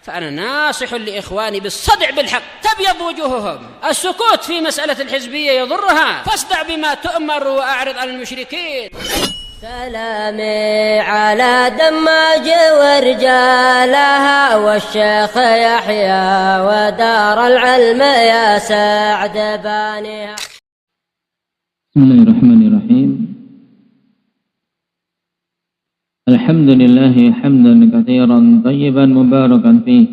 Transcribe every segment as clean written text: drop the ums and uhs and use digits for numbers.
فأنا ناصح لإخواني بالصدع بالحق تبيض وجوههم. السكوت في مسألة الحزبية يضرها، فاصدع بما تؤمر وأعرض عن المشركين. سلامي على دماج ورجالها والشيخ يحيى ودار العلم يا سعد بانيها. بسم الله الرحمن الرحيم. الحمد لله حمدا كثيرا طيبا مباركا فيه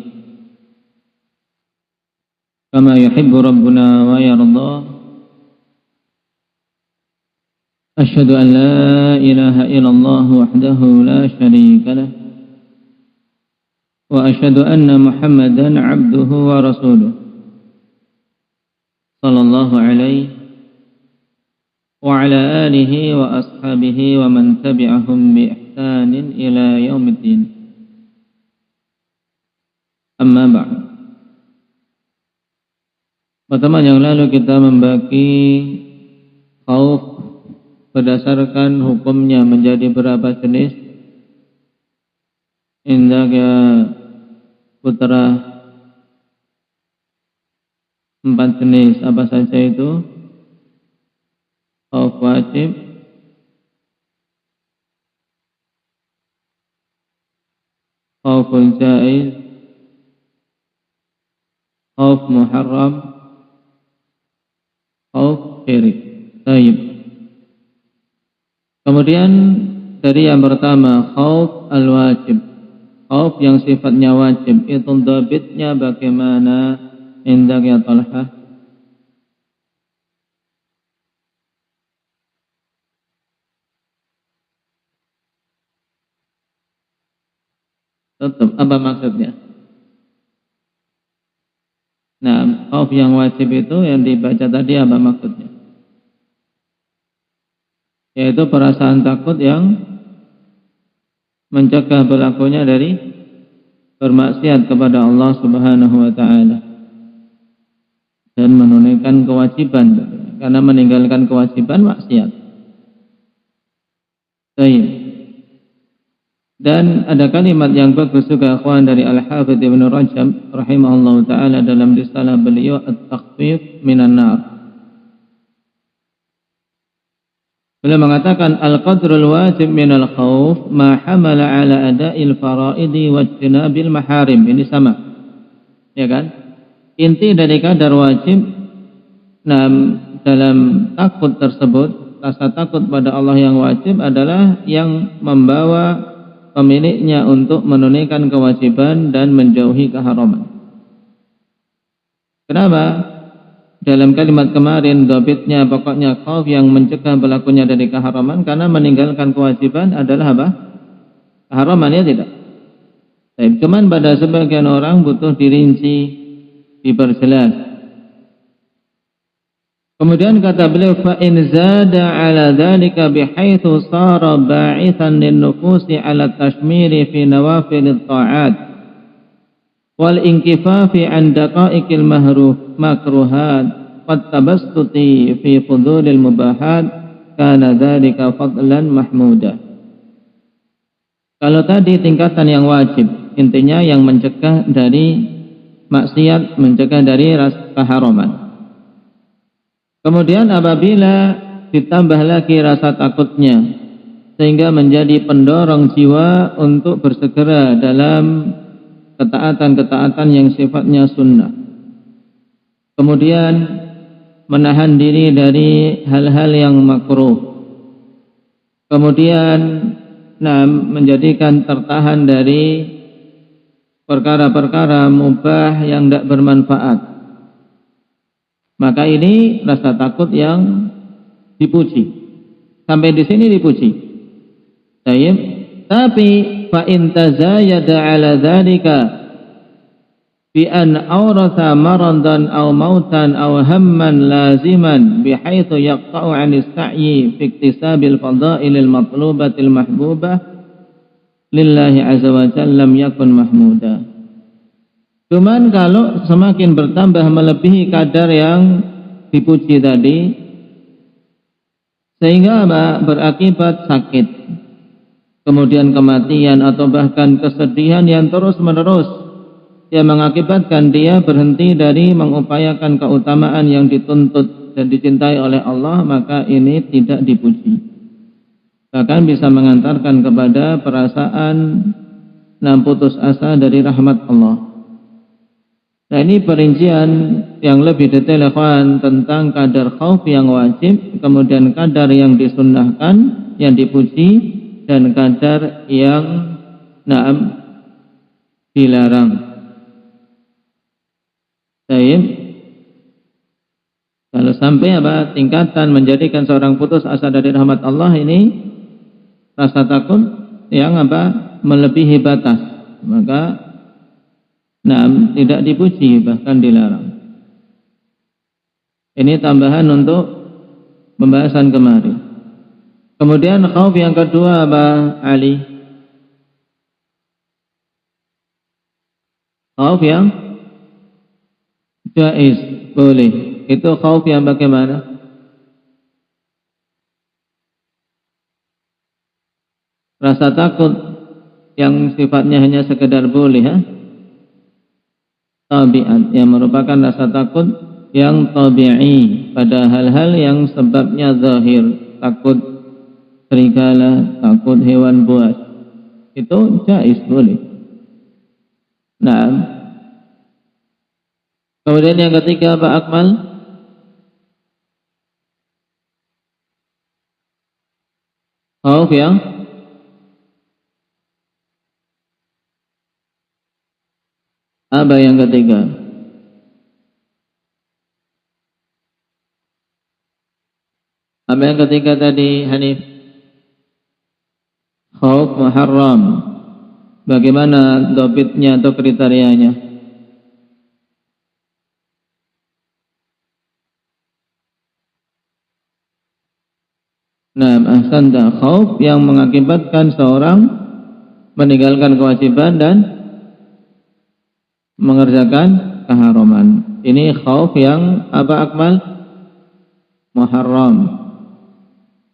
كما يحب ربنا ويرضى. أشهد أن لا إله إلا الله وحده لا شريك له وأشهد أن محمدا عبده ورسوله صلى الله عليه وعلى آله وأصحابه ومن تبعهم بإحسان إلى يوم الدين. Amma ba'd. Pertemuan yang lalu kita membagi khauf berdasarkan hukumnya menjadi berapa jenis. Indah ya putra 4 jenis. Apa saja itu? Khauf wajib, khauful jaiz, khauf muharram, khauf syirik. Baik. Kemudian dari yang pertama khauf al-wajib, khauf yang sifatnya wajib, itu dhabitnya bagaimana indah ya Talha? Tetap, apa maksudnya? Nah, khauf yang wajib itu yang dibaca tadi apa maksudnya? Yaitu perasaan takut yang mencegah berlakunya dari bermaksiat kepada Allah Subhanahu wa taala dan menunaikan kewajiban, karena meninggalkan kewajiban maksiat. Baik. Dan ada kalimat yang bagus juga akhwan dari Al-Hafidz Ibnu Rajab rahimahullahu taala dalam risalah beliau At-Takhfif minan Nar. Beliau mengatakan al-qadrul wajib minal khauf ma hamala ala ada'il faraidi wa ijtinabil maharim. Ini sama. Ya kan? Inti dari kadar wajib dalam takut tersebut, rasa takut pada Allah yang wajib adalah yang membawa pemiliknya untuk menunaikan kewajiban dan menjauhi keharaman. Kenapa? Dalam kalimat kemarin dhabitnya pokoknya khauf yang mencegah berlakunya dari keharaman, karena meninggalkan kewajiban adalah apa? Keharaman, ya tidak? Tapi cuman pada sebagian orang butuh dirinci, diperjelas. Kemudian kata beliau fa in zada ala dzalika bihaitsu sara ba'ithan lin-nufusi ala tashmiri fi nawafil at-ta'at wal inkifafi an daqa'iqil makruhat wat tabassuti fi fudulil mubahat kana dzalika fadlan mahmuda. Kalau tadi tingkatan yang wajib, intinya yang mencegah dari maksiat, mencegah dari keharaman. Kemudian apabila ditambah lagi rasa takutnya sehingga menjadi pendorong jiwa untuk bersegera dalam ketaatan-ketaatan yang sifatnya sunnah. Kemudian menahan diri dari hal-hal yang makruh. Kemudian menjadikan tertahan dari perkara-perkara mubah yang tidak bermanfaat. Maka ini rasa takut yang dipuji. Sampai di sini dipuji. Tapi fa in tazayada ala dzalika bi an awratha maradan aw mautan aw hamman laziman bihaitsu yaqta'u 'an as-sa'yi fi iktisabil fadha'ilil matlubatil mahbubah lillahi azza wa jalla lam yakun mahmuda. Cuman kalau semakin bertambah melebihi kadar yang dipuji tadi, sehingga berakibat sakit, kemudian kematian atau bahkan kesedihan yang terus menerus yang mengakibatkan dia berhenti dari mengupayakan keutamaan yang dituntut dan dicintai oleh Allah, maka ini tidak dipuji. Bahkan bisa mengantarkan kepada perasaan putus asa dari rahmat Allah. Nah, ini perincian yang lebih detail ikhwan tentang kadar khauf yang wajib, kemudian kadar yang disunnahkan, yang dipuji, dan kadar yang dilarang. Baik. Kalau sampai tingkatan menjadikan seorang putus asa dari rahmat Allah, ini rasa takut yang melebihi batas, maka tidak dipuji, bahkan dilarang. Ini tambahan untuk pembahasan kemarin. Kemudian khauf yang kedua Ali? Khauf yang jaiz, boleh. Itu khauf yang bagaimana? Rasa takut yang sifatnya hanya sekedar boleh, tabiat, yang merupakan rasa takut yang tabi'i pada hal-hal yang sebabnya zahir, takut serigala, takut hewan buas, itu jaiz, boleh. Nah, kemudian yang ketiga Pak Akmal, khauf yang apa yang ketiga? Apa yang ketiga tadi, Hanif? Khauf muharram. Bagaimana dobitnya atau kriterianya? Nah, ahsanta, khauf yang mengakibatkan seorang meninggalkan kewajiban dan mengerjakan keharaman. Ini khauf yang apa Akmal? Muharram.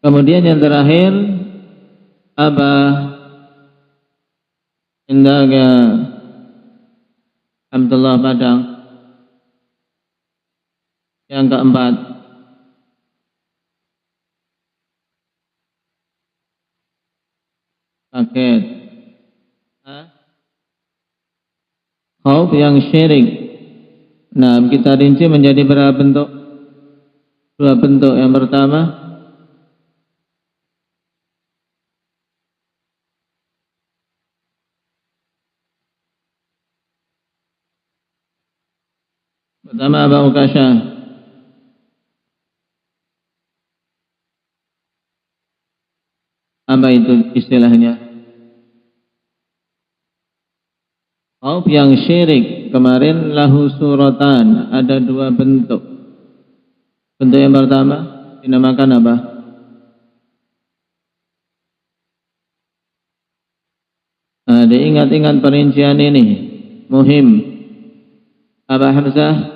Kemudian yang terakhir apa? Indaga Abdullah Padang. Yang keempat, paket. Khauf yang syirik. Nah, kita rinci menjadi berapa bentuk? Dua bentuk. Yang pertama, Abu Ukasha. Apa itu istilahnya? Khauf yang syirik. Kemarin lahu suratan, ada dua bentuk. Bentuk yang pertama dinamakan apa? Nah, diingat-ingat perincian ini, muhim. Apa Hamzah?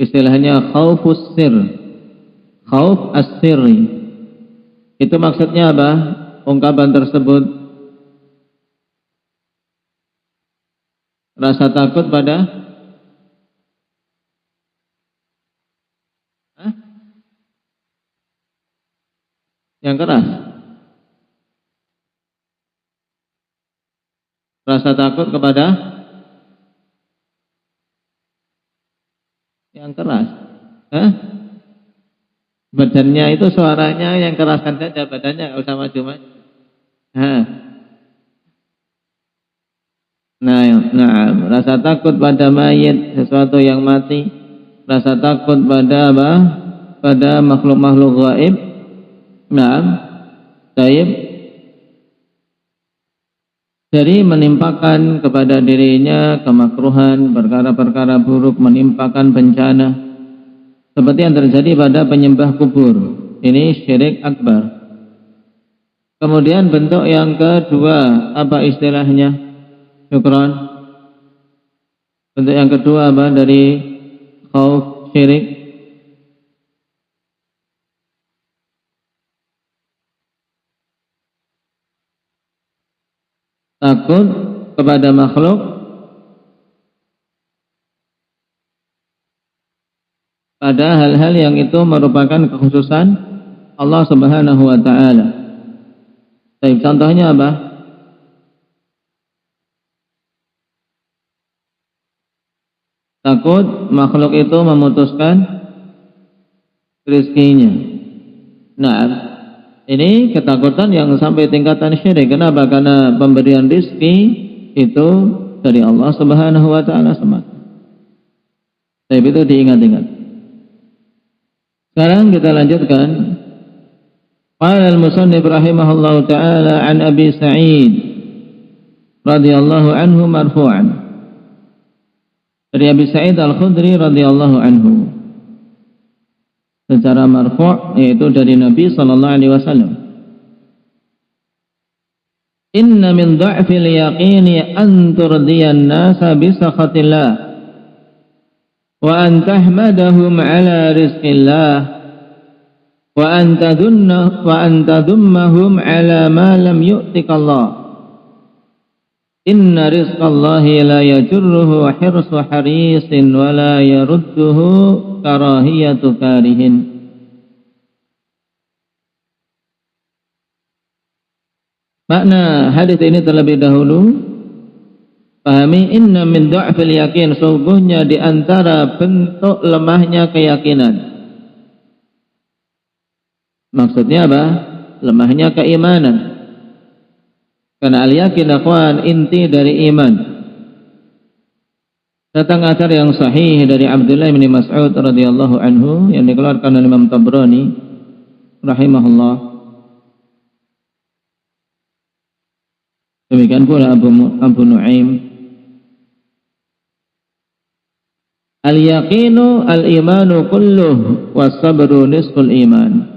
Istilahnya khaufus sir, khauf as-sirri. Itu maksudnya apa? Ungkapan tersebut rasa takut pada yang keras. Rasa takut kepada yang keras. Badannya itu suaranya yang keraskan saja, badannya nggak usah maju-maju. Nah, rasa takut pada mayit, sesuatu yang mati. Rasa takut pada apa? Pada makhluk-makhluk gaib. Nah, gaib. Dari menimpakan kepada dirinya kemakruhan, perkara-perkara buruk, menimpakan bencana. Seperti yang terjadi pada penyembah kubur. Ini syirik akbar. Kemudian bentuk yang kedua, apa istilahnya? Syukran. Bentuk yang kedua apa dari khauf syirik? takut kepada makhluk pada hal-hal yang itu merupakan kekhususan Allah Subhanahu wa taala. Baik, contohnya apa? Takut makhluk itu memutuskan rezekinya. Nah, ini ketakutan yang sampai tingkatan syirik. Kenapa? Karena pemberian rezeki itu dari Allah Subhanahu wa taala semata. Tapi itu diingat-ingat. Sekarang kita lanjutkan. Qala al-musannif rahimahullahu taala an Abi Sa'id radhiyallahu anhu marfu'an. Dari Abi Sa'id Al-Khudri radhiyallahu anhu secara marfu' yaitu dari Nabi sallallahu alaihi wasallam. Inna min dha'fil yaqini an turdiyan nasa bi sakhatillah wa an tahmadahum ala rizqillah wa an tadummahum ala ma lam yu'tikallah. Inna rizqallahi la yajurruhu hirsu harisin wa la yarudduhu karahiyatu karihin. Makna hadis ini terlebih dahulu pahami, inna min du'fil yakin, sungguhnya di antara bentuk lemahnya keyakinan. Maksudnya apa? Lemahnya keimanan. Karena al-yakin akhwan inti dari iman. Datang athar yang sahih dari Abdullah bin Mas'ud radhiyallahu anhu yang dikeluarkan oleh Imam Tabrani rahimahullah. Demikian pula Abu Nuaim. Al-yaqinu al-imanu kulluh was-sabru nisful iman.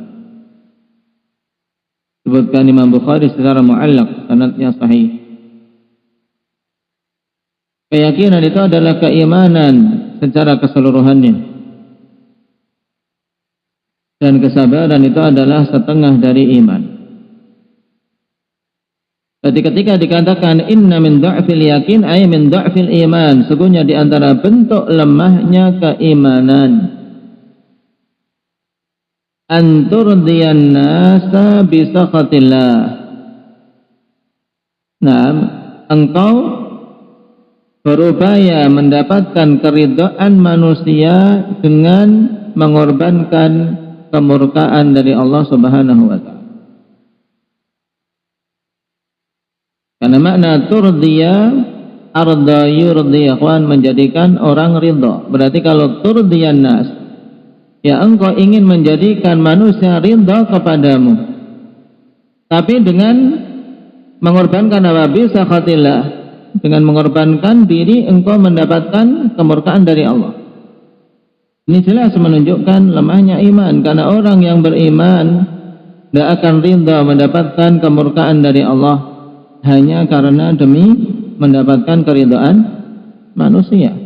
Sebutkan Imam Bukhari secara mu'allaq, sanadnya sahih. Keyakinan itu adalah keimanan secara keseluruhannya. Dan kesabaran itu adalah setengah dari iman. Jadi ketika dikatakan inna min dha'fil yakin ay min dha'fil iman, sesungguhnya di antara bentuk lemahnya keimanan. Anturdiyan nasa bisakhatillah. Nah, engkau berupaya mendapatkan keridhaan manusia dengan mengorbankan kemurkaan dari Allah Subhanahu wa taala. Karena makna turdiya arda yurdi akhwan, menjadikan orang ridha. Berarti kalau turdiyan nas, ya engkau ingin menjadikan manusia ridha kepadamu, tapi dengan mengorbankan apa? Bisakhatillah, dengan mengorbankan diri engkau mendapatkan kemurkaan dari Allah. Ini jelas menunjukkan lemahnya iman, karena orang yang beriman tidak akan ridha mendapatkan kemurkaan dari Allah hanya karena demi mendapatkan keridhaan manusia.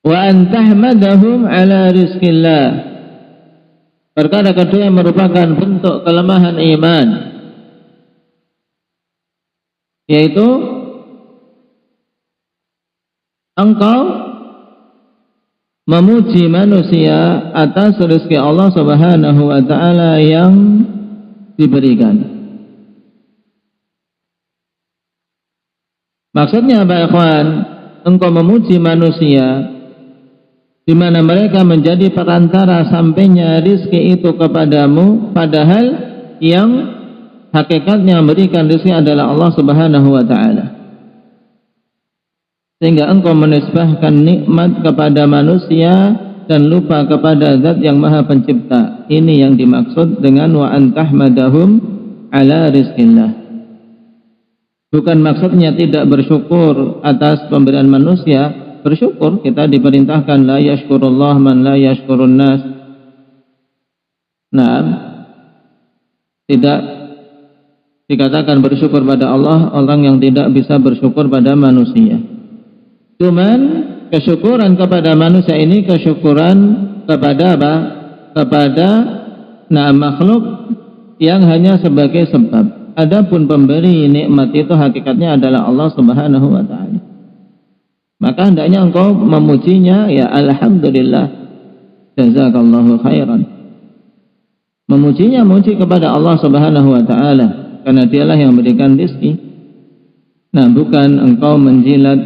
Wa antahmadahum ala rizqillah. Perkara kedua yang merupakan bentuk kelemahan iman, yaitu engkau memuji manusia atas rezeki Allah Subhanahu wa taala yang diberikan. Maksudnya apa, ikhwan? Engkau memuji manusia di mana mereka menjadi perantara sampainya rezeki itu kepadamu, padahal yang hakikatnya memberikan rezeki adalah Allah Subhanahu wa taala. Sehingga engkau menisbahkan nikmat kepada manusia dan lupa kepada Zat yang Maha Pencipta. Ini yang dimaksud dengan wa antahmadahum ala rizqillah. Bukan maksudnya tidak bersyukur atas pemberian manusia. Bersyukur, kita diperintahkan la yashkurullah man la yashkurun nas. Nah, tidak dikatakan bersyukur pada Allah orang yang tidak bisa bersyukur pada manusia. Cuman kesyukuran kepada manusia ini kesyukuran kepada apa? Kepada makhluk yang hanya sebagai sebab. Adapun pemberi nikmat itu hakikatnya adalah Allah Subhanahu wa taala. Maka hendaknya engkau memujinya, ya alhamdulillah, jazakallahu khairan. Memujinya, muji kepada Allah Subhanahu wa taala, karena dialah yang memberikan rezeki. Nah, bukan engkau menjilat,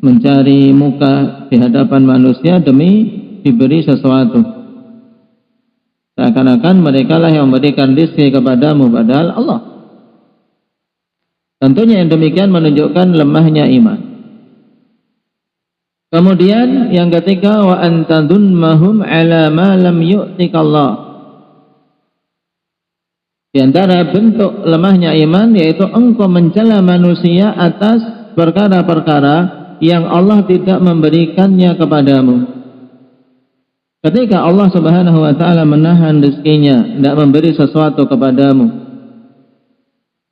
mencari muka di hadapan manusia demi diberi sesuatu. Seakan-akan mereka lah yang memberikan rezeki kepadamu, padahal Allah. Tentunya yang demikian menunjukkan lemahnya iman. Kemudian yang ketiga, wa antadunmahum ala ma lam yu'tikallah. Di antara bentuk lemahnya iman yaitu engkau mencela manusia atas perkara-perkara yang Allah tidak memberikannya kepadamu. Ketika Allah Subhanahu wa taala menahan rezekinya, tidak memberi sesuatu kepadamu,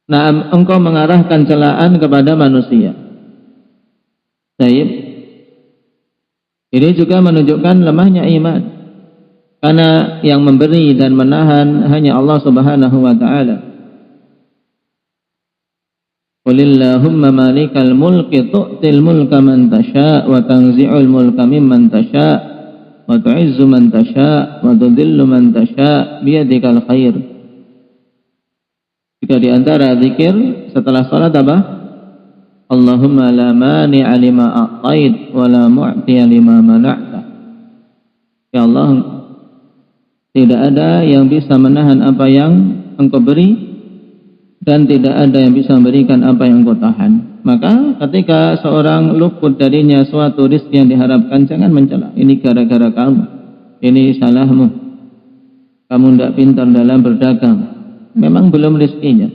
nah, engkau mengarahkan celaan kepada manusia. Baik. Ini juga menunjukkan lemahnya iman. Karena yang memberi dan menahan hanya Allah Subhanahu wa taala. Qulillahumma malikal mulki tu'til mulka man tasha' wa tanzi'ul mulka mimman tasha' wa tu'izzu man tasha' wa tudhillu man tasha' biyadikal khair. Jika di antara zikir setelah salat apa? Allahumma la mani'a lima a'tait wa la mu'tiya lima mana'ta. Ya Allah, tidak ada yang bisa menahan apa yang engkau beri, dan tidak ada yang bisa memberikan apa yang engkau tahan. Maka ketika seorang luput darinya suatu rezeki yang diharapkan, jangan mencela. Ini gara-gara kamu, ini salahmu, kamu tidak pintar dalam berdagang. Memang belum rezekinya,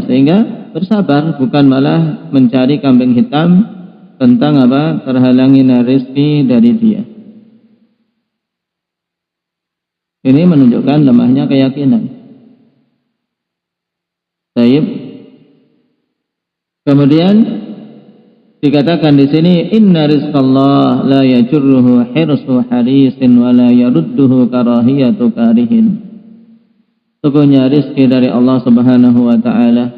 sehingga bersabar, bukan malah mencari kambing hitam tentang apa terhalangnya rezeki dari dia. Ini menunjukkan lemahnya keyakinan. Baik. Kemudian dikatakan di sini, inna rizqallah la yajurruhu hirsu harisin wa la yarudduhu karahiyatu karihin. Sesungguhnya rizki dari Allah Subhanahu wa taala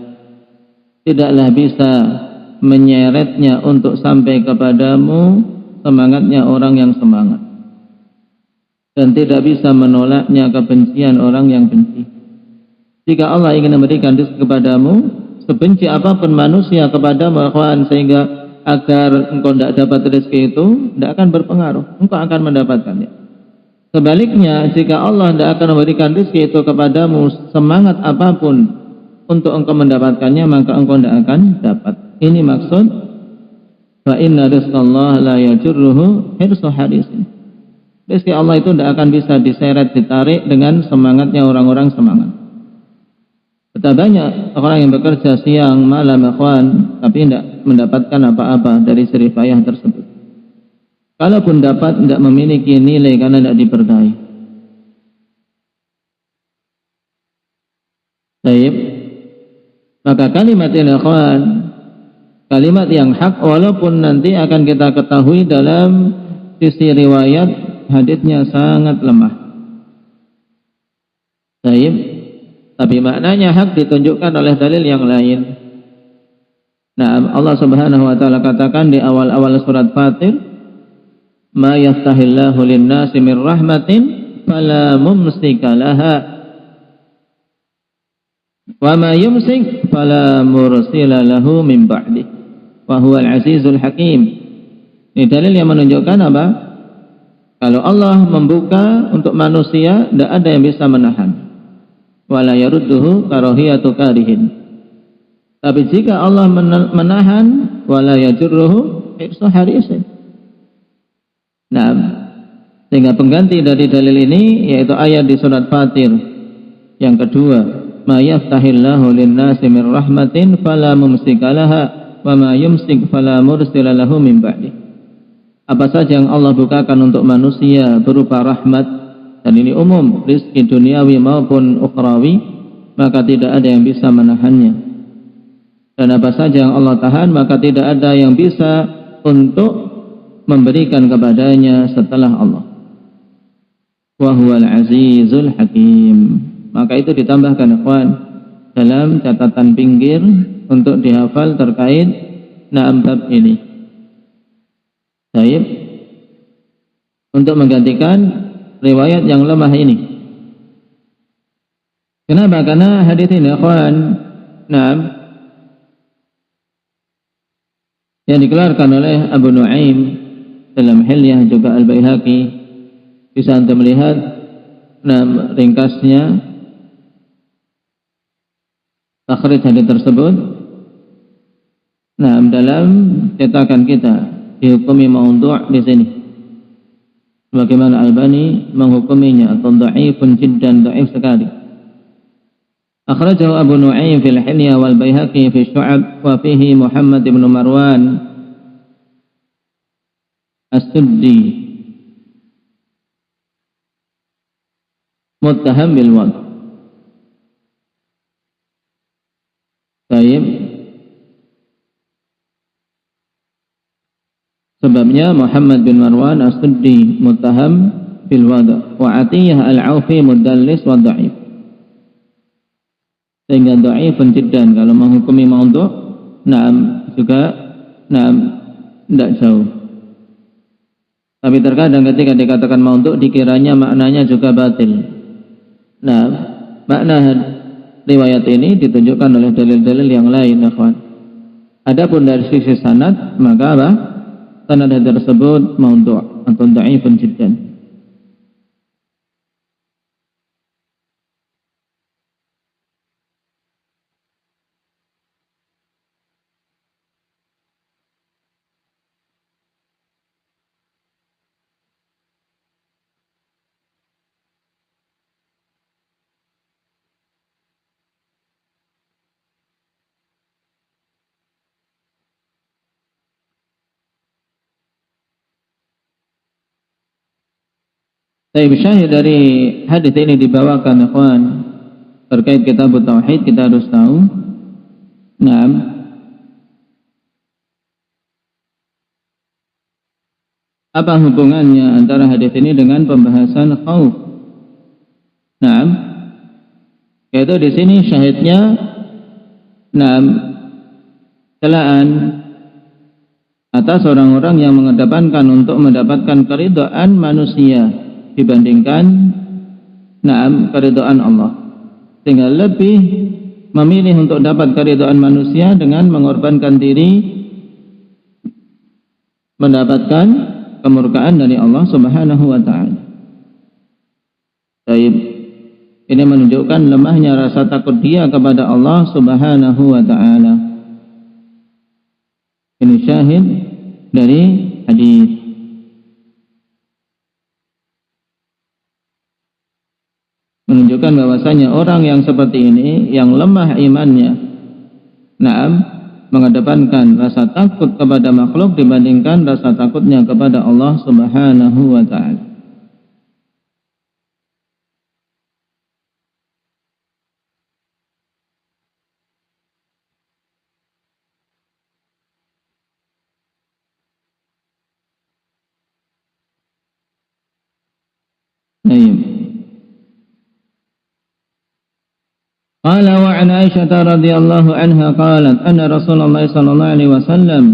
tidaklah bisa menyeretnya untuk sampai kepadamu semangatnya orang yang semangat, dan tidak bisa menolaknya kebencian orang yang benci. Jika Allah ingin memberikan rezeki kepadamu, sebenci apapun manusia kepadamu, sehingga agar engkau tidak dapat rezeki itu, tidak akan berpengaruh, engkau akan mendapatkannya. Sebaliknya, jika Allah tidak akan memberikan rezeki itu kepadamu, semangat apapun untuk engkau mendapatkannya, maka engkau tidak akan dapat. Ini maksud fa inna rizqallah la yajurruhu hirsu harisin. Rezeki Allah itu tidak akan bisa diseret, ditarik dengan semangatnya orang-orang semangat. Betapa banyak orang yang bekerja siang malam, tapi tidak mendapatkan apa-apa dari jerih payah tersebut. Kalaupun dapat, tidak memiliki nilai karena tidak diberkahi. Baik. Maka kalimat ini kalimat yang hak, walaupun nanti akan kita ketahui dalam sisi riwayat hadisnya sangat lemah. Baik. Tapi maknanya hak ditunjukkan oleh dalil yang lain. Nah, Allah Subhanahu wa taala katakan di awal-awal surat Fatir, "Ma yaftahillahu lin-nasi min rahmatin fala mumsika laha wa ma yumsik fala mursila lahu min ba'di wa huwal azizul hakim." Ini dalil yang menunjukkan apa? Kalau Allah membuka untuk manusia, tidak ada yang bisa menahan. Wala yarudduhu karahiyatu karihin. Tapi jika Allah menahan, wala yajurruhu hirsu harisin. Nah, sehingga pengganti dari dalil ini yaitu ayat di surat Fatir yang kedua, ma yaftahillahu lin-nasi min rahmatin fala mumsika laha wa ma yumsik fala mursila lahu min ba'di. Apa saja yang Allah bukakan untuk manusia berupa rahmat, dan ini umum, rizki duniawi maupun ukhrawi, maka tidak ada yang bisa menahannya. Dan apa saja yang Allah tahan, maka tidak ada yang bisa untuk memberikan kepadanya setelah Allah. wa huwal azizul hakim. Maka itu ditambahkan ikhwan dalam catatan pinggir untuk dihafal terkait bab ini. Baik, untuk menggantikan riwayat yang lemah ini. Kenapa? Karena hadis ini ikhwan yang dikeluarkan oleh Abu Nuaim dalam Hilyah, juga Al-Baihaqi. Bisa Anda melihat ringkasnya takhrij hadis tersebut dalam cetakan kita, dihukumi maudhu' di sini. Bagaimana Albani menghukuminya atau dhaifun jiddan, dhaif sekali. Akhrajahu Abu Nuaim fil Hilyah wal Baihaqi fi Syu'ab wa fihi Muhammad bin Marwan As-Suddi muttaham bil wad'. Baik. Sebabnya Muhammad bin Marwan As-Suddi muttaham bil wad', wa Atiyah Al-Aufi mudallis wa dha'if. Sehingga dhaifun jiddan kalau menghukumi maudhu' juga tidak jauh. Tapi terkadang ketika dikatakan maudhu' dikiranya maknanya juga batil. Makna riwayat ini ditunjukkan oleh dalil-dalil yang lain, ikhwan. Adapun dari sisi sanad, maka sanad tersebut maudhu' atau dhaifun jiddan. Tapi syahid dari hadis ini dibawakan ikhwan terkait kitab tauhid, kita harus tahu apa hubungannya antara hadis ini dengan pembahasan khauf. Yaitu di sini syahidnya celaan atas orang-orang yang mengedepankan untuk mendapatkan keridhaan manusia dibandingkan keridhaan Allah, sehingga lebih memilih untuk dapat keridhaan manusia dengan mengorbankan diri mendapatkan kemurkaan dari Allah Subhanahu wa ta'ala. Baik, ini menunjukkan lemahnya rasa takut dia kepada Allah Subhanahu wa ta'ala. Ini syahid dari hadis. Menunjukkan bahwasanya orang yang seperti ini, yang lemah imannya, mengedepankan rasa takut kepada makhluk dibandingkan rasa takutnya kepada Allah Subhanahu wa ta'ala. قال وعن عائشة رضي الله عنها قالت أن رسول الله صلى الله عليه وسلم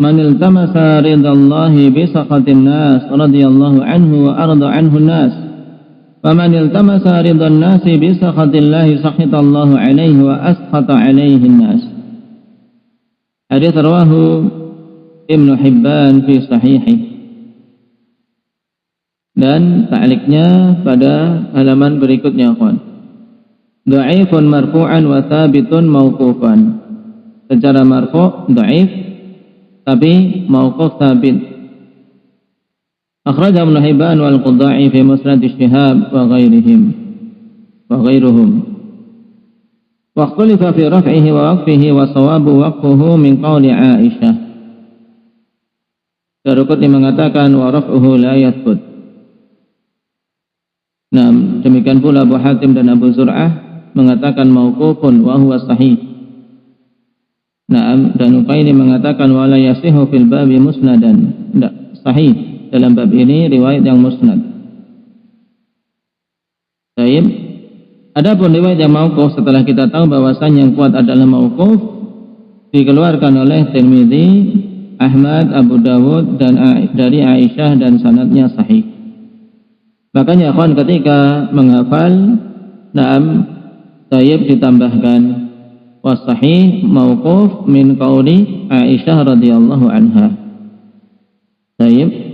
من التمس رضا الله بسخط الناس رضي الله عنه وأرضى عنه الناس فمن التمس رضا الناس بسخط الله سخط الله عليه وأسخط عليه الناس. Hadis rawahu Ibnu Hibban fi sahihih, dan ta'liqnya pada halaman berikutnya kawan. Dhaifun marfu'an wa thabitun mauqufan. Secara marfu' dhaif, tapi mauquf thabit. Akhraj Ibnu Hibban wal Qudai fi Musnad Syihab wa ghairuhum. Wa ikhtalafa fi raf'ihi wa waqfihi wa sawabu waqfuhu min qawli Aisyah. Daraqutni mengatakan wa raf'uhu la yathbut. Demikian pula Abu Hatim dan Abu Zur'ah mengatakan mauqufun wa huwa sahih. Dan Uqaini mengatakan wala yasihu fil babi musnadan. Tidak sahih dalam bab ini riwayat yang musnad. Baik. Adapun riwayat yang mauquf, setelah kita tahu bahwasannya yang kuat adalah mauquf, dikeluarkan oleh Tirmidzi, Ahmad, Abu Dawud dan dari Aisyah dan sanadnya sahih. Makanya akhwan ketika menghafal tayyib ditambahkan wasahih mauquf min qauli Aisyah radhiyallahu anha. Tayyib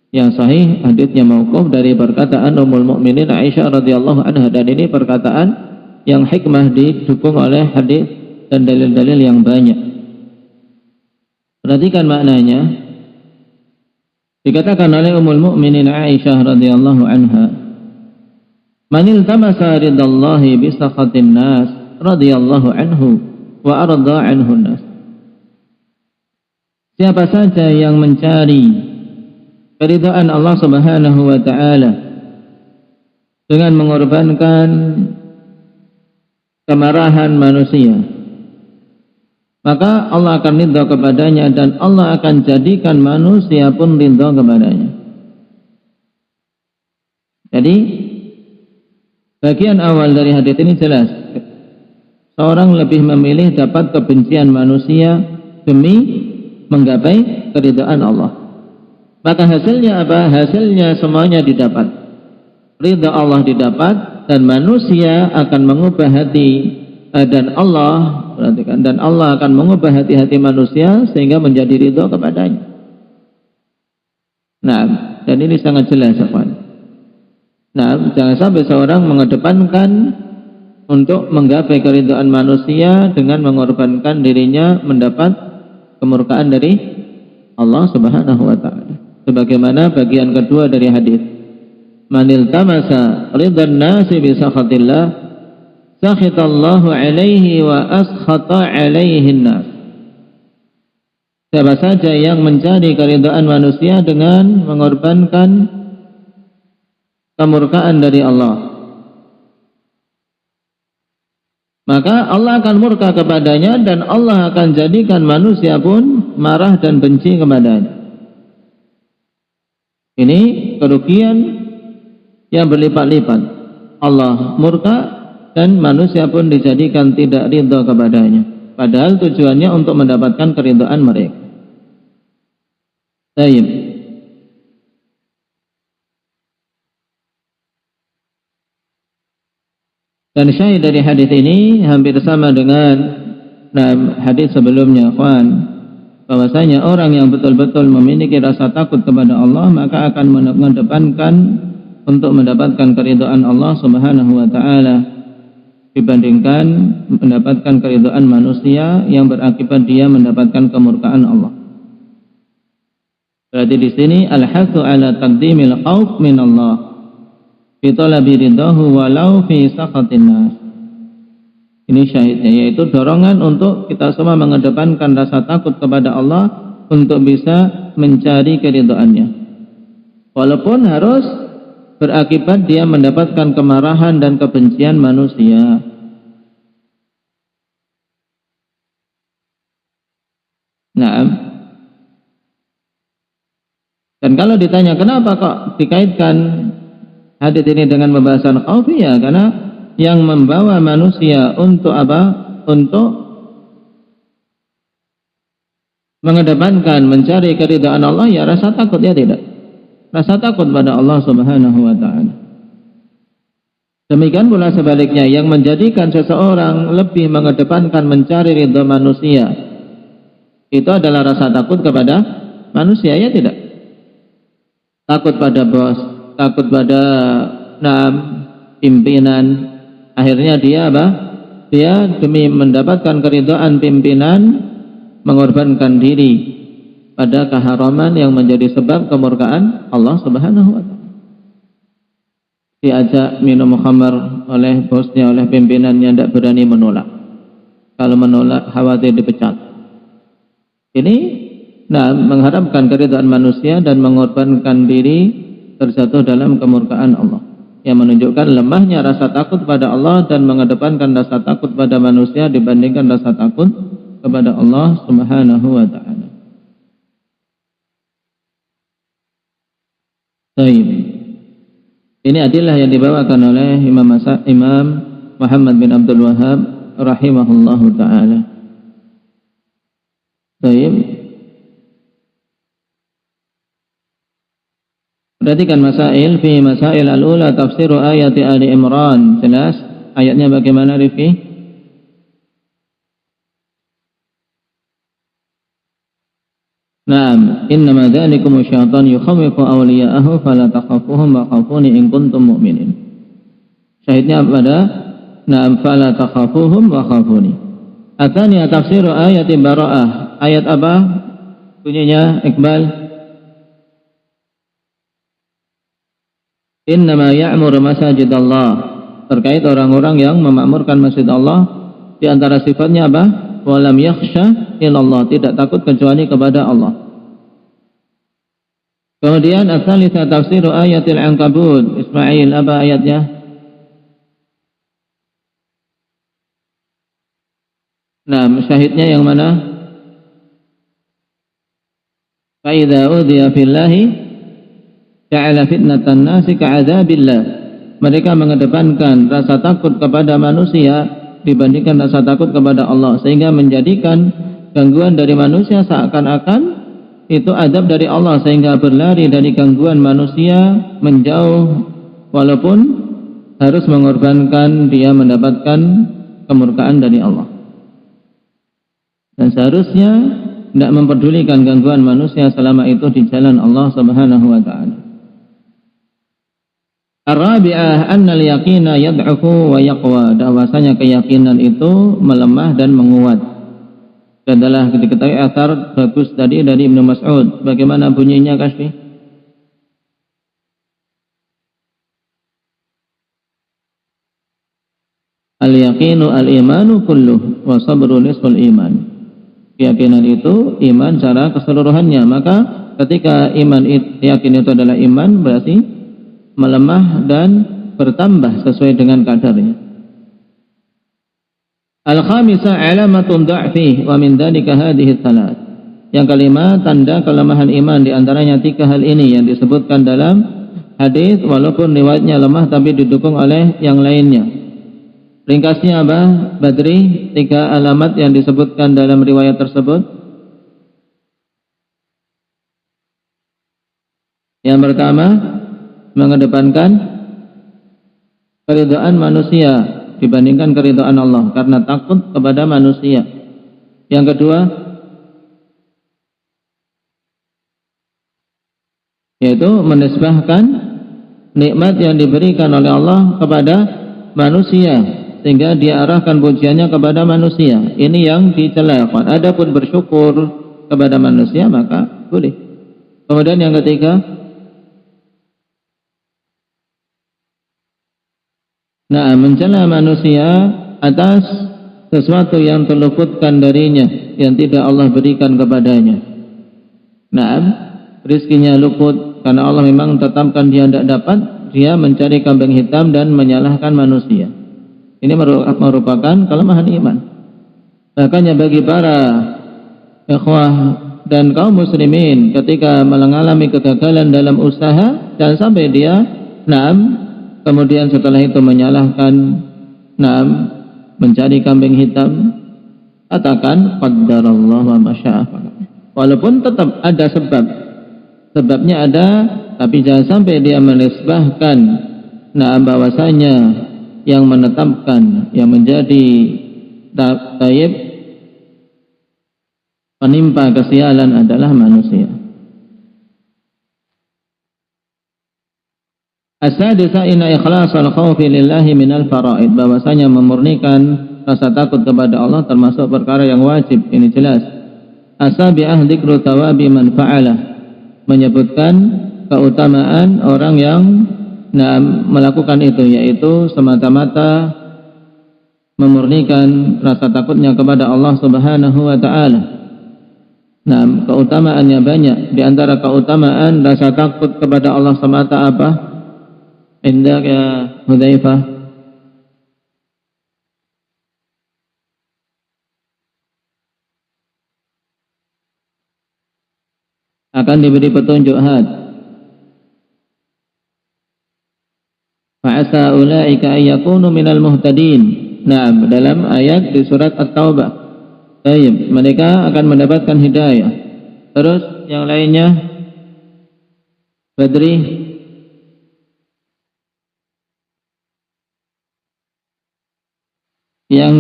yang sahih haditsnya mauquf dari perkataan Ummul Mukminin Aisyah radhiyallahu anha, dan ini perkataan yang hikmah didukung oleh hadis dan dalil-dalil yang banyak. Perhatikan maknanya. Dikatakan oleh Ummul Mukminin Aisyah radhiyallahu anha, "Man iltamasa ridallahi bi sakhatin nas radhiyallahu anhu wa arda anhu nas." Siapa saja yang mencari keridhaan Allah Subhanahu wa taala dengan mengorbankan kemarahan manusia, maka Allah akan ridha kepadanya dan Allah akan jadikan manusia pun ridha kepadanya. Jadi bagian awal dari hadis ini jelas, seorang lebih memilih dapat kebencian manusia demi menggapai keridhaan Allah. Maka hasilnya apa? Hasilnya semuanya didapat. Ridha Allah didapat dan manusia akan mengubah hati, dan Allah, perhatikan, dan Allah akan mengubah hati-hati manusia sehingga menjadi ridha kepadanya. Nah, dan ini sangat jelas, kawan. Nah, jangan sampai seorang mengedepankan untuk menggapai keridhaan manusia dengan mengorbankan dirinya mendapat kemurkaan dari Allah Subhanahu wa taala. Sebagaimana bagian kedua dari hadis, "Manil tamasa ridhan nasi bi sakhatillah, sakhitallahu alaihi wa askhata alaihi nas." Siapa saja yang mencari keridhaan manusia dengan mengorbankan kemurkaan dari Allah, maka Allah akan murka kepadanya dan Allah akan jadikan manusia pun marah dan benci kepadanya. Ini kerugian yang berlipat-lipat. Allah murka dan manusia pun dijadikan tidak ridha kepadanya. Padahal tujuannya untuk mendapatkan keridhaan mereka. Baik. Dan syahid dari hadis ini hampir sama dengan hadis sebelumnya, kawan. Bahwasanya orang yang betul-betul memiliki rasa takut kepada Allah, maka akan mengedepankan untuk mendapatkan keridhaan Allah Subhanahu wa taala dibandingkan mendapatkan keridhaan manusia yang berakibat dia mendapatkan kemurkaan Allah. Berarti di sini al-hathu ala taqdimil khauf min Allah fi talabi ridahu walau fi sakhatin nas. Ini syahidnya, yaitu dorongan untuk kita semua mengedepankan rasa takut kepada Allah untuk bisa mencari keridhaannya, walaupun harus berakibat dia mendapatkan kemarahan dan kebencian manusia. Nah, dan kalau ditanya kenapa kok dikaitkan hadis ini dengan pembahasan khauf, ya karena yang membawa manusia untuk apa? Untuk mengedepankan mencari keridhaan Allah, ya rasa takut, ya tidak? Rasa takut pada Allah Subhanahu wa taala. Demikian pula sebaliknya, yang menjadikan seseorang lebih mengedepankan mencari ridha manusia, itu adalah rasa takut kepada manusia, ya tidak? Takut pada bos, takut pada pimpinan. Akhirnya dia apa? Dia demi mendapatkan keridhaan pimpinan mengorbankan diri pada keharaman yang menjadi sebab kemurkaan Allah Subhanahu wa taala. Diajak minum khamar oleh bosnya, oleh pimpinannya, tidak berani menolak. Kalau menolak khawatir dipecat. Ini mengharapkan keridhaan manusia dan mengorbankan diri terjatuh dalam kemurkaan Allah, yang menunjukkan lemahnya rasa takut pada Allah dan mengedepankan rasa takut pada manusia dibandingkan rasa takut kepada Allah Subhanahu wa taala. Baik. Ini adilah yang dibawakan oleh Imam Muhammad bin Abdul Wahhab rahimahullahu taala. Baik. Perhatikan masail fi masail al-ula tafsir ayat Ali Imran. Jelas ayatnya bagaimana, Rifki? Naam, innama dzalikum syaitan yukhawwifu awliya'ahu fala takhafuhum wa khafuni in kuntum mu'minin. Syahidnya pada naam fala takhafuhum wa khafuni. Atanya tafsir ayat Bara'ah. Ayat apa bunyinya, Iqbal? Innama ya'muru masajidallah. Terkait orang-orang yang memakmurkan masjid Allah, di antara sifatnya apa? Walam yakhsha illallah, tidak takut kecuali kepada Allah. Kemudian as-salisa tafsir ayatil Ankabut. Ismail, apa ayatnya? Nah, syahidnya yang mana? Fa idza udhiya fillahi ja'ala fitnatan nasi ka'adzabillah. Mereka mengedepankan rasa takut kepada manusia dibandingkan rasa takut kepada Allah, sehingga menjadikan gangguan dari manusia seakan-akan itu azab dari Allah, sehingga berlari dari gangguan manusia menjauh, walaupun harus mengorbankan dia mendapatkan kemurkaan dari Allah. Dan seharusnya tidak memperdulikan gangguan manusia selama itu di jalan Allah Subhanahu wa taala. Ar-rabi'ah annal yaqina yad'ufu wa yaqwa. Bahwasanya keyakinan itu melemah dan menguat. Dan telah diketahui asar bagus tadi dari Ibnu Mas'ud. Bagaimana bunyinya, Kasfi? Al-yaqinu al-imanu kulluh wa sabru nisful iman. Keyakinan itu iman secara keseluruhannya. Maka ketika yakin itu adalah iman, berarti melemah dan bertambah sesuai dengan kadarnya. Al-khamisah alamatun da'fi wa min dzalika hadhihi tsalath. Yang kelima, tanda kelemahan iman, di antaranya tiga hal ini yang disebutkan dalam hadis, walaupun riwayatnya lemah tapi didukung oleh yang lainnya. Ringkasnya apa, Badri? Tiga alamat yang disebutkan dalam riwayat tersebut. Yang pertama, mengedepankan keridhaan manusia dibandingkan keridhaan Allah karena takut kepada manusia. Yang kedua, yaitu menisbahkan nikmat yang diberikan oleh Allah kepada manusia, sehingga dia arahkan pujiannya kepada manusia. Ini yang dicela. Adapun bersyukur kepada manusia maka boleh. Kemudian yang ketiga, mencela manusia atas sesuatu yang terluputkan darinya, yang tidak Allah berikan kepadanya. Rizkinya luput karena Allah memang tetapkan dia tidak dapat, dia mencari kambing hitam dan menyalahkan manusia. Ini merupakan kelemahan iman. Makanya bagi para ikhwah dan kaum muslimin, ketika mengalami kegagalan dalam usaha, jangan sampai dia kemudian setelah itu menyalahkan, mencari kambing hitam. Katakan qaddarallahu wa masya'a fa'al. Walaupun tetap ada sebab, sebabnya ada, tapi jangan sampai dia menisbahkan bahwasanya yang menetapkan, yang menjadi taib penimpa kesialan adalah manusia. As-sadisa inna ikhlasal khawfi lillahi minal faraid. Bahwasanya memurnikan rasa takut kepada Allah termasuk perkara yang wajib. Ini jelas. As-sabi'ah dzikru thawabi man fa'ala. Menyebutkan keutamaan orang yang melakukan itu, yaitu semata-mata memurnikan rasa takutnya kepada Allah Subhanahu wa taala. Keutamaannya banyak. Di antara keutamaan rasa takut kepada Allah semata apa? Indah ya Hudzaifah. Akan diberi petunjuk had. asa ulaika ayyakunu minal muhtadin. Nah, dalam ayat di surat At-Taubah. Baik, mereka akan mendapatkan hidayah. Terus yang lainnya Badri. Yang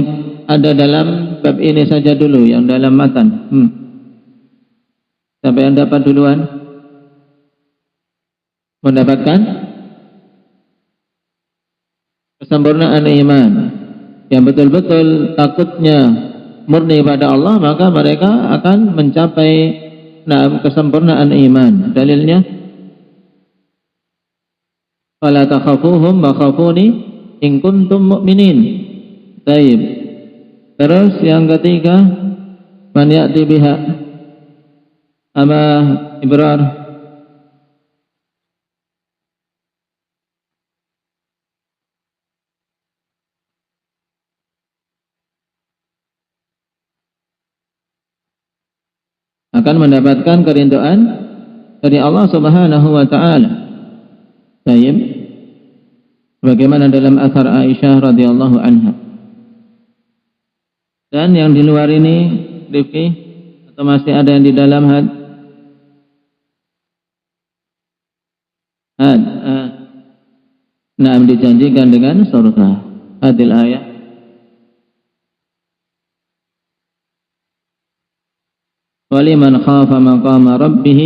ada dalam bab ini saja dulu, yang dalam matan. Siapa yang dapat duluan? Mendapatkan kesempurnaan iman. Yang betul-betul takutnya murni pada Allah, maka mereka akan mencapai kesempurnaan iman. Dalilnya, fala takhafuhum wa khafuni in kuntum mu'minin. Baik. Terus yang ketiga, man ya'ti biha ama Ibrar. Akan mendapatkan keridhaan dari Allah Subhanahu wa taala. Baik. Bagaimana dalam athar Aisyah radhiyallahu anha. Dan yang di luar ini, Rifki, atau masih ada yang di dalam had? Nah, dijanjikan dengan surga. Hadil ayat. Waliman khafa maqama rabbih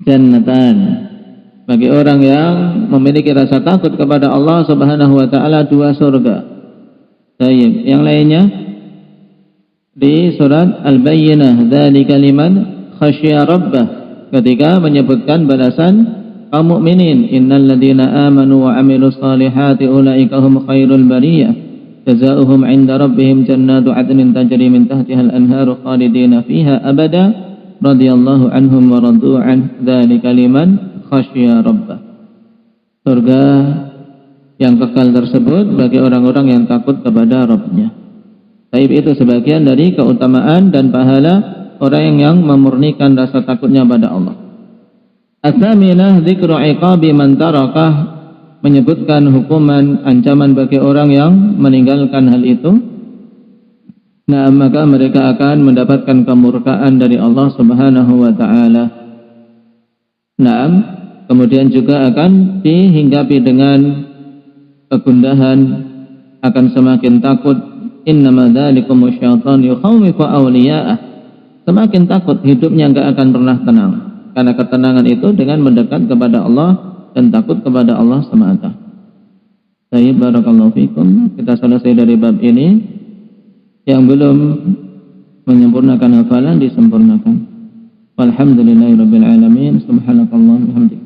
jannatan. Bagi orang yang memiliki rasa takut kepada Allah Subhanahu wa taala, 2 surga. Baik, yang lainnya di surat Al-Bayyinah, dzalika liman khasyiya rabbah, ketika menyebutkan balasan kaum mukminin, innal ladzina amanu wa amilus solihati ulaika hum khairul bariyah jazaohum 'inda rabbihim jannatu 'adnin tajri min tahtiha al-anharu khalidina fiha abada radhiyallahu anhum wa radu 'an dzalika liman khasyiya rabbah. Surga yang kekal tersebut bagi orang-orang yang takut kepada Rabb-nya. Taib itu sebagian dari keutamaan dan pahala orang yang memurnikan rasa takutnya pada Allah. As-saminah dzikru iqabi man tarakah, menyebutkan hukuman ancaman bagi orang yang meninggalkan hal itu. Nah, maka mereka akan mendapatkan kemurkaan dari Allah Subhanahu wa taala. Nah, kemudian juga akan dihinggapi dengan kegundahan, akan semakin takut. Innama dzalikum syaitan yukhawifu awliya'ah. Semakin takut, hidupnya enggak akan pernah tenang. Karena ketenangan itu dengan mendekat kepada Allah dan takut kepada Allah semata. Baik, barakallahu fikum. Kita selesai dari bab ini. Yang belum menyempurnakan hafalan disempurnakan. Walhamdulillahirabbil alamin. Subhanakallahumma wa bihamdika